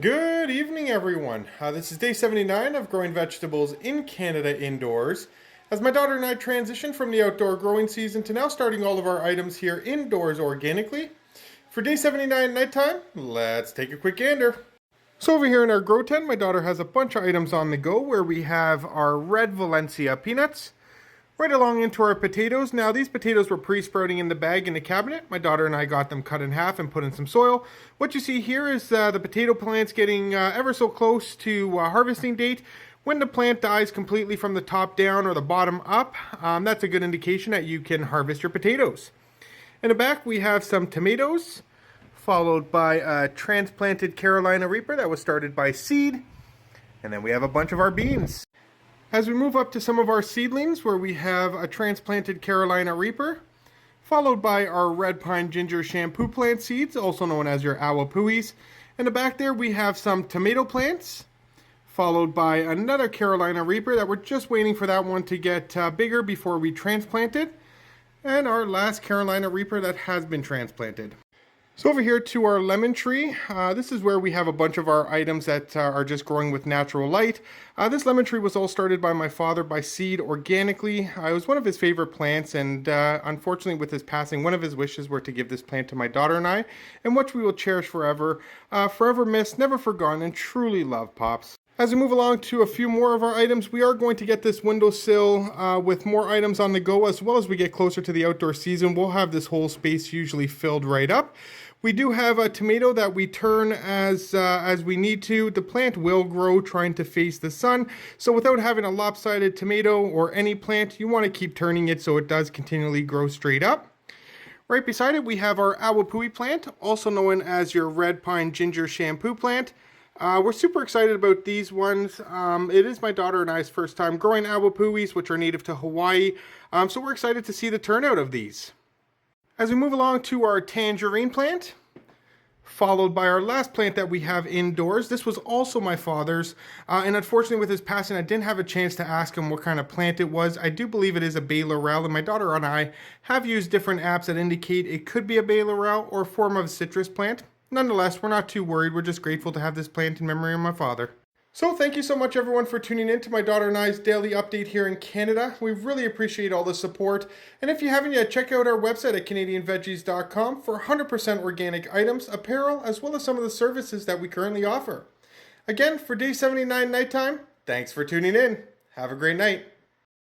Good evening, everyone. This is day 79 of growing vegetables in Canada indoors. As my daughter and I transition from the outdoor growing season to now starting all of our items here indoors organically. For day 79 nighttime, let's take a quick gander. So over here in our grow tent, my daughter has a bunch of items on the go where we have our red Valencia peanuts. Right along into our potatoes. Now these potatoes were pre-sprouting in the bag in the cabinet. My daughter and I got them cut in half and put in some soil. What you see here is the potato plants getting ever so close to harvesting date. When the plant dies completely from the top down or the bottom up, that's a good indication that you can harvest your potatoes. In the back we have some tomatoes, followed by a transplanted Carolina Reaper that was started by seed. And then we have a bunch of our beans. As we move up to some of our seedlings, where we have a transplanted Carolina Reaper, followed by our red pine ginger shampoo plant seeds, also known as your awapuis. In the back there we have some tomato plants, followed by another Carolina Reaper that we're just waiting for that one to get bigger before we transplant it, and our last Carolina Reaper that has been transplanted. So over here to our lemon tree, this is where we have a bunch of our items that are just growing with natural light. This lemon tree was all started by my father by seed organically. It was one of his favorite plants, and unfortunately with his passing, one of his wishes were to give this plant to my daughter and I, and which we will cherish forever. Forever missed, never forgotten, and truly love, Pops. As we move along to a few more of our items, we are going to get this windowsill with more items on the go. As well as we get closer to the outdoor season, we'll have this whole space usually filled right up. We do have a tomato that we turn as we need to. The plant will grow trying to face the sun, so without having a lopsided tomato or any plant, you want to keep turning it so it does continually grow straight up. Right beside it we have our awapui plant, also known as your red pine ginger shampoo plant. We're super excited about these ones. It is my daughter and I's first time growing awapuis, which are native to Hawaii, so we're excited to see the turnout of these. As we move along to our tangerine plant, followed by our last plant that we have indoors. This was also my father's, and unfortunately with his passing I didn't have a chance to ask him what kind of plant it was. I do believe it is a bay laurel, and my daughter and I have used different apps that indicate it could be a bay laurel or a form of citrus plant. Nonetheless, we're not too worried. We're just grateful to have this plant in memory of my father. So thank you so much everyone for tuning in to my daughter and I's daily update here in Canada. We really appreciate all the support. And if you haven't yet, check out our website at canadianveggies.com for 100% organic items, apparel, as well as some of the services that we currently offer. Again, for day 79 nighttime, thanks for tuning in. Have a great night.